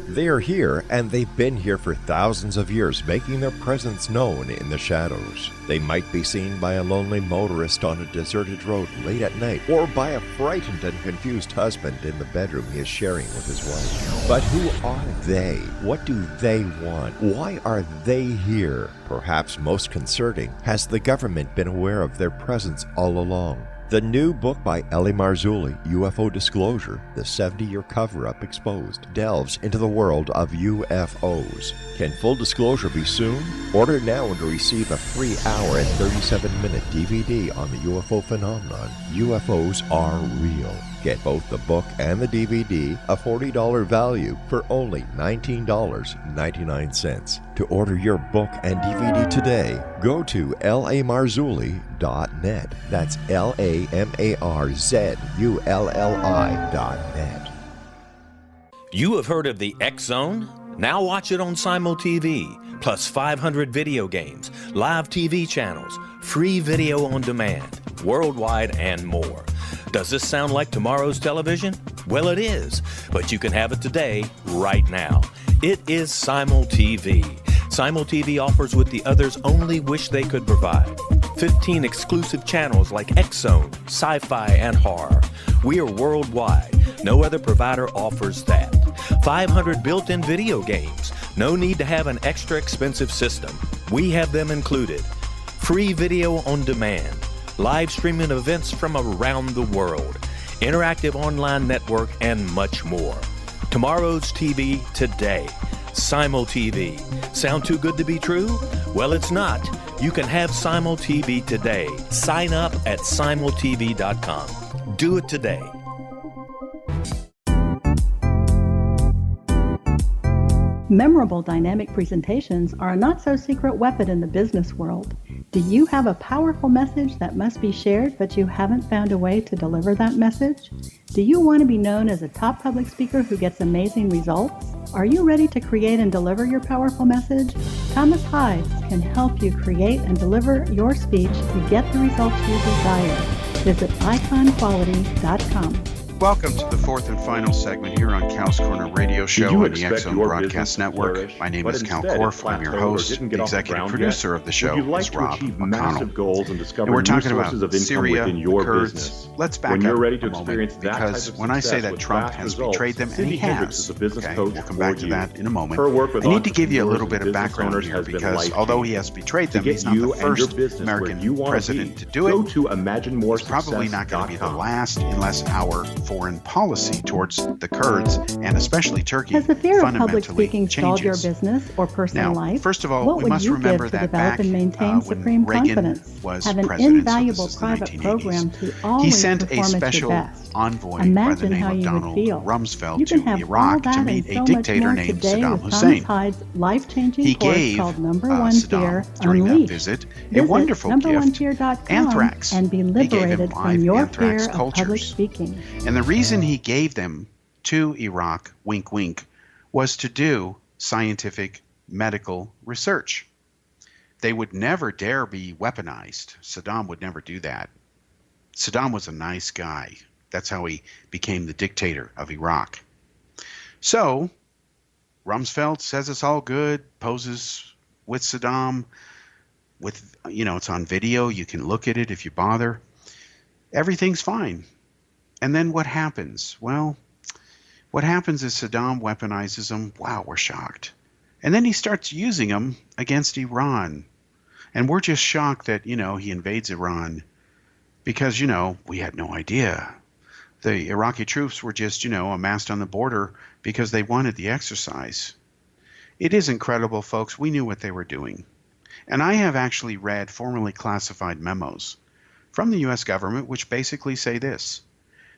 They are here, and they've been here for thousands of years, making their presence known in the shadows. They might be seen by a lonely motorist on a deserted road late at night, or by a frightened and confused husband in the bedroom he is sharing with his wife. But who are they? What do they want? Why are they here? Perhaps most concerning, has the government been aware of their presence all along? The new book by Ellie Marzulli, UFO Disclosure, The 70-Year Cover-Up Exposed, delves into the world of UFOs. Can full disclosure be soon? Order now and receive a free hour and 37-minute DVD on the UFO phenomenon. UFOs are real. Get both the book and the DVD, a $40 value, for only $19.99. To order your book and DVD today, go to lamarzulli.net. That's LAMARZULLI.net. You have heard of the X Zone? Now watch it on Simul TV, plus 500 video games, live TV channels, free video on demand, worldwide, and more. Does this sound like tomorrow's television? Well, it is, but you can have it today, right now. It is Simul TV. Simul TV offers what the others only wish they could provide. 15 exclusive channels like X-Zone, Sci-Fi, and Horror. We are worldwide. No other provider offers that. 500 built-in video games. No need to have an extra expensive system. We have them included. Free video on demand. Live streaming events from around the world. Interactive online network, and much more. Tomorrow's TV today. Simul TV. Sound too good to be true? Well, it's not. You can have Simul TV today. Sign up at simultv.com. Do it today. Memorable dynamic presentations are a not-so-secret weapon in the business world. Do you have a powerful message that must be shared, but you haven't found a way to deliver that message? Do you want to be known as a top public speaker who gets amazing results? Are you ready to create and deliver your powerful message? Thomas Hives can help you create and deliver your speech to get the results you desire. Visit iconquality.com. Welcome to the fourth and final segment here on Cal's Corner Radio Show on the X-Zone Broadcast Network. My name is Kal Korff. I'm your host. The executive producer of the show is Rob McConnell. And we're talking about Syria, the Kurds. Let's back up a moment, because when I say that Trump has betrayed them, and he has, okay, we'll come back to that in a moment. I need to give you a little bit of background here, because although he has betrayed them, he's not the first American president to do it. He's probably not going to be the last, unless our foreign policy towards the Kurds, and especially Turkey, Has the fear of public fundamentally speaking stalled your changes. business or personal Now, life? first of all, What we would must you remember give to that develop back and maintain when supreme Reagan confidence? was Have an president, invaluable so this is the private 1980s, program to he always sent a perform at your special best. envoy by the Imagine name how of you would Donald feel. Rumsfeld You can to have all Iraq that to and meet so a much dictator more named today Saddam with Hussein. Thomas Hyde's life-changing He course gave called Number One Fear Saddam, during that Unleashed. visit, a Visit wonderful gift, numberonefear.com anthrax. and be He gave him liberated live from your anthrax fear of public cultures. speaking. And the reason he gave them to Iraq, wink wink, was to do scientific medical research. They would never dare be weaponized. Saddam would never do that. Saddam was a nice guy. That's how he became the dictator of Iraq. So Rumsfeld says it's all good, poses with Saddam, with, it's on video. You can look at it if you bother. Everything's fine. And then what happens? Well, what happens is Saddam weaponizes them. Wow, we're shocked. And then he starts using them against Iran. And we're just shocked that, he invades Iran because, we had no idea. The Iraqi troops were just, amassed on the border because they wanted the exercise. It is incredible, folks. We knew what they were doing. And I have actually read formerly classified memos from the U.S. government which basically say this,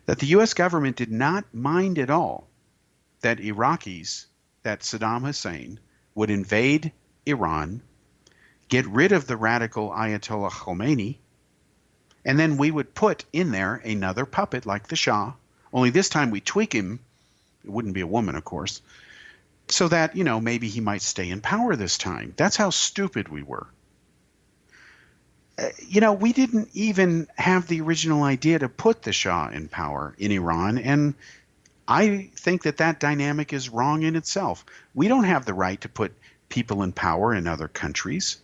that the U.S. government did not mind at all that Iraqis, that Saddam Hussein, would invade Iran, get rid of the radical Ayatollah Khomeini, and then we would put in there another puppet like the Shah, only this time we tweak him, it wouldn't be a woman, of course, so that, maybe he might stay in power this time. That's how stupid we were. We didn't even have the original idea to put the Shah in power in Iran, and I think that dynamic is wrong in itself. We don't have the right to put people in power in other countries.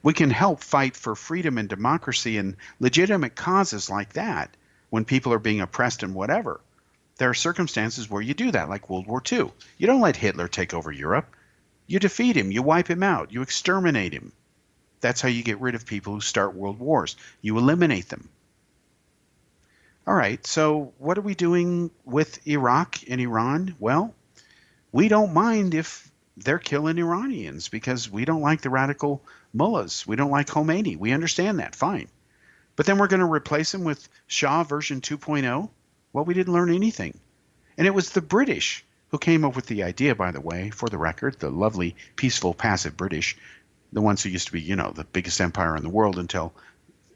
We can help fight for freedom and democracy and legitimate causes like that when people are being oppressed and whatever. There are circumstances where you do that, like World War II. You don't let Hitler take over Europe. You defeat him. You wipe him out. You exterminate him. That's how you get rid of people who start world wars. You eliminate them. All right, so what are we doing with Iraq and Iran? Well, we don't mind if they're killing Iranians because we don't like the radical mullahs. We don't like Khomeini. We understand that, fine. But then we're going to replace him with Shah version 2.0? Well, we didn't learn anything. And it was the British who came up with the idea, by the way, for the record, the lovely, peaceful, passive British, the ones who used to be, the biggest empire in the world until,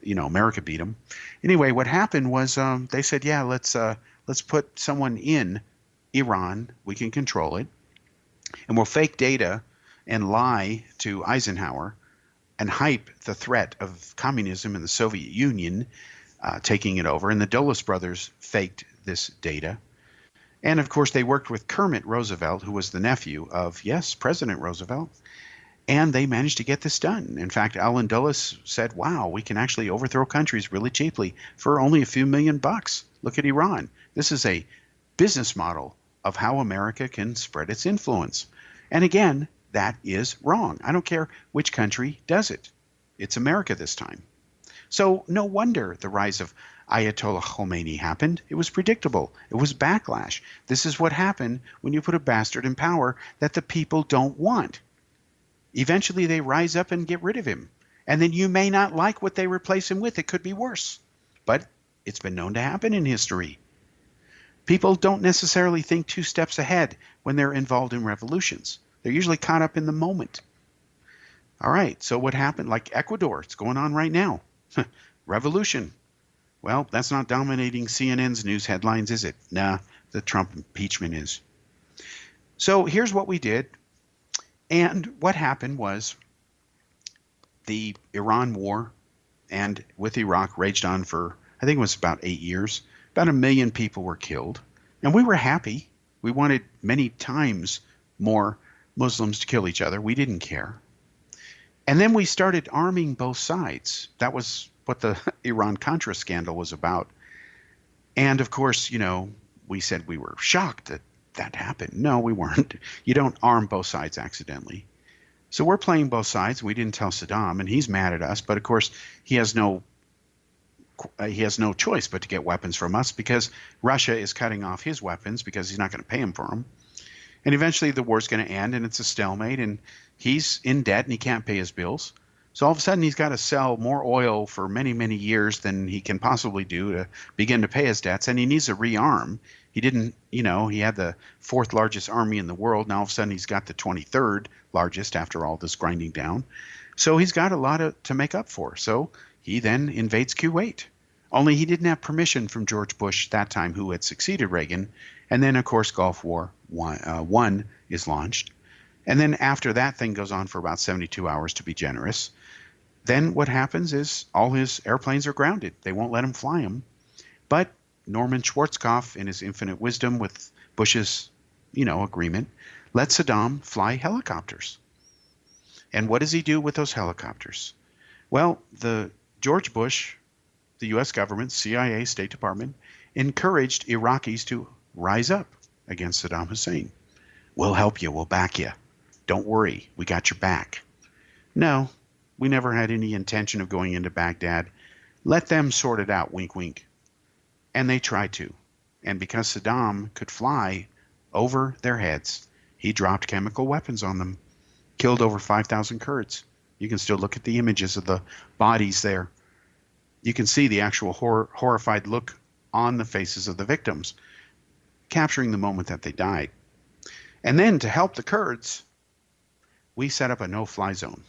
America beat them. Anyway, what happened was they said, yeah, let's put someone in Iran. We can control it. And we'll fake data and lie to Eisenhower and hype the threat of communism in the Soviet Union taking it over. And the Dulles brothers faked this data. And of course, they worked with Kermit Roosevelt, who was the nephew of, yes, President Roosevelt. And they managed to get this done. In fact, Allen Dulles said, wow, we can actually overthrow countries really cheaply for only a few $1,000,000. Look at Iran. This is a business model of how America can spread its influence. And again, that is wrong. I don't care which country does it. It's America this time. So no wonder the rise of Ayatollah Khomeini happened. It was predictable. It was backlash. This is what happened when you put a bastard in power that the people don't want. Eventually they rise up and get rid of him. And then you may not like what they replace him with. It could be worse. But it's been known to happen in history. People don't necessarily think 2 steps ahead when they're involved in revolutions. They're usually caught up in the moment. All right, so what happened? Like Ecuador, it's going on right now. Revolution. Well, that's not dominating CNN's news headlines, is it? Nah, the Trump impeachment is. So here's what we did. And what happened was the Iran war and with Iraq raged on for, I think it was about 8 years. About 1 million people were killed. And we were happy. We wanted many times more Muslims to kill each other. We didn't care. And then we started arming both sides. That was what the Iran-Contra scandal was about. And of course, we said we were shocked that that happened. No, we weren't. You don't arm both sides accidentally. So we're playing both sides. We didn't tell Saddam, and he's mad at us. But of course, he has no choice but to get weapons from us because Russia is cutting off his weapons because he's not going to pay him for them. And eventually the war's going to end, and it's a stalemate, and he's in debt, and he can't pay his bills. So all of a sudden, he's got to sell more oil for many, many years than he can possibly do to begin to pay his debts, and he needs to rearm. He didn't, he had the 4th largest army in the world. Now all of a sudden, he's got the 23rd largest after all this grinding down. So he's got a lot to make up for. So he then invades Kuwait. Only he didn't have permission from George Bush that time, who had succeeded Reagan. And then, of course, Gulf War I is launched. And then after that thing goes on for about 72 hours, to be generous. Then what happens is all his airplanes are grounded. They won't let him fly them. But Norman Schwarzkopf, in his infinite wisdom with Bush's, agreement, let Saddam fly helicopters. And what does he do with those helicopters? Well, the George Bush, the U.S. government, CIA, State Department, encouraged Iraqis to rise up against Saddam Hussein. We'll help you. We'll back you. Don't worry. We got your back. No, we never had any intention of going into Baghdad. Let them sort it out, wink, wink. And they tried to. And because Saddam could fly over their heads, he dropped chemical weapons on them, killed over 5,000 Kurds. You can still look at the images of the bodies there. You can see the actual horrified look on the faces of the victims, capturing the moment that they died. And then to help the Kurds, we set up a no-fly zone.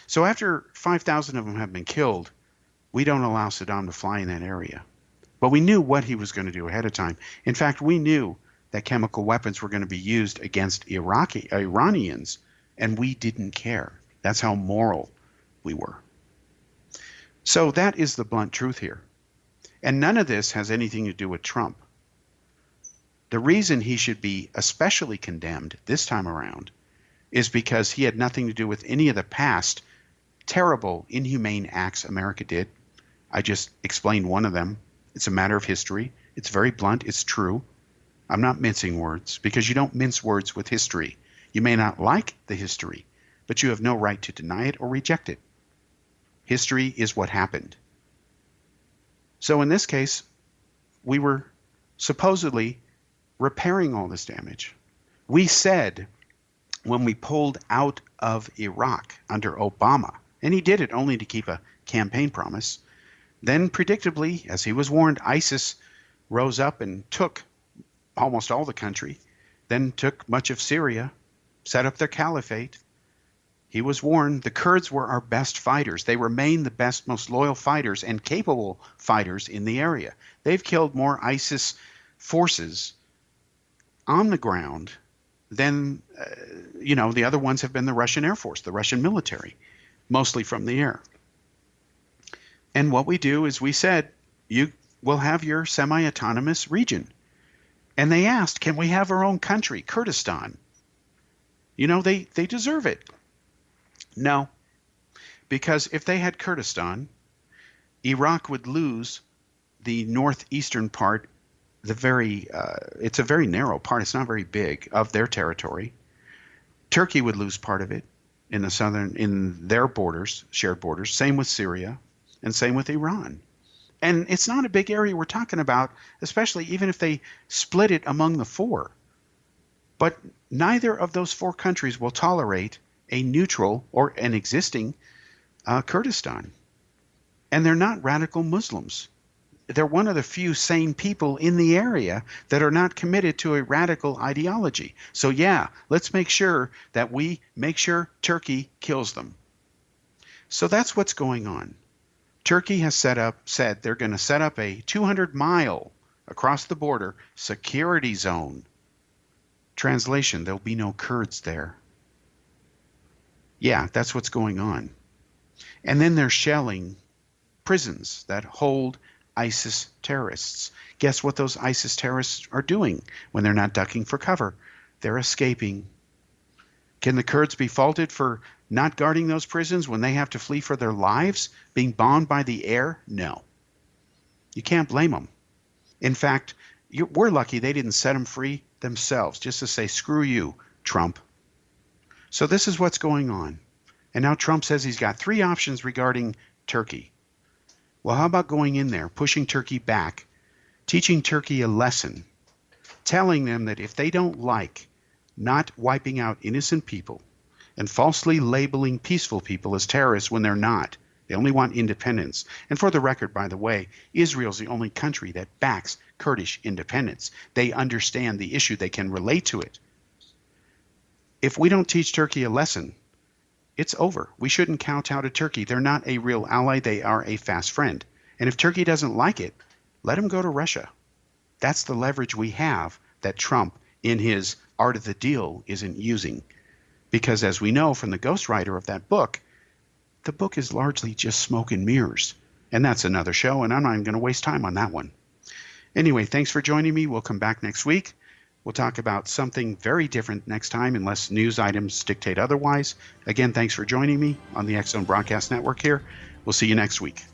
So after 5,000 of them have been killed, we don't allow Saddam to fly in that area. But we knew what he was going to do ahead of time. In fact, we knew that chemical weapons were going to be used against Iranians, and we didn't care. That's how moral we were. So that is the blunt truth here. And none of this has anything to do with Trump. The reason he should be especially condemned this time around is because he had nothing to do with any of the past terrible, inhumane acts America did. I just explained one of them. It's a matter of history. It's very blunt. It's true. I'm not mincing words because you don't mince words with history. You may not like the history, but you have no right to deny it or reject it. History is what happened. So in this case, we were supposedly repairing all this damage. We said when we pulled out of Iraq under Obama, and he did it only to keep a campaign promise, then predictably, as he was warned, ISIS rose up and took almost all the country, then took much of Syria, set up their caliphate. He was warned the Kurds were our best fighters. They remain the best, most loyal fighters and capable fighters in the area. They've killed more ISIS forces on the ground than, the other ones have been the Russian Air Force, the Russian military, mostly from the air. And what we do is we said, you will have your semi-autonomous region. And they asked, can we have our own country, Kurdistan? They deserve it. No, because if they had Kurdistan, Iraq would lose the northeastern part, it's a very narrow part, it's not very big, of their territory. Turkey would lose part of it in their borders, shared borders, same with Syria, and same with Iran. And it's not a big area we're talking about, especially even if they split it among the four. But neither of those four countries will tolerate a neutral or an existing Kurdistan. And they're not radical Muslims. They're one of the few sane people in the area that are not committed to a radical ideology. So yeah, let's make sure that we make sure Turkey kills them. So that's what's going on. Turkey has said they're going to set up a 200-mile across the border security zone. Translation, there'll be no Kurds there. Yeah, that's what's going on. And then they're shelling prisons that hold ISIS terrorists. Guess what those ISIS terrorists are doing when they're not ducking for cover? They're escaping. Can the Kurds be faulted for not guarding those prisons when they have to flee for their lives, being bombed by the air? No. You can't blame them. In fact, we're lucky they didn't set them free themselves, just to say, screw you, Trump. So this is what's going on. And now Trump says he's got 3 options regarding Turkey. Well, how about going in there, pushing Turkey back, teaching Turkey a lesson, telling them that if they don't like not wiping out innocent people and falsely labeling peaceful people as terrorists when they're not, they only want independence. And for the record, by the way, Israel's the only country that backs Kurdish independence. They understand the issue. They can relate to it. If we don't teach Turkey a lesson, it's over. We shouldn't kowtow to Turkey. They're not a real ally. They are a fast friend. And if Turkey doesn't like it, let them go to Russia. That's the leverage we have that Trump, in his art of the deal, isn't using. Because as we know from the ghostwriter of that book, the book is largely just smoke and mirrors. And that's another show, and I'm not even going to waste time on that one. Anyway, thanks for joining me. We'll come back next week. We'll talk about something very different next time unless news items dictate otherwise. Again, thanks for joining me on the X Zone Broadcast Network here. We'll see you next week.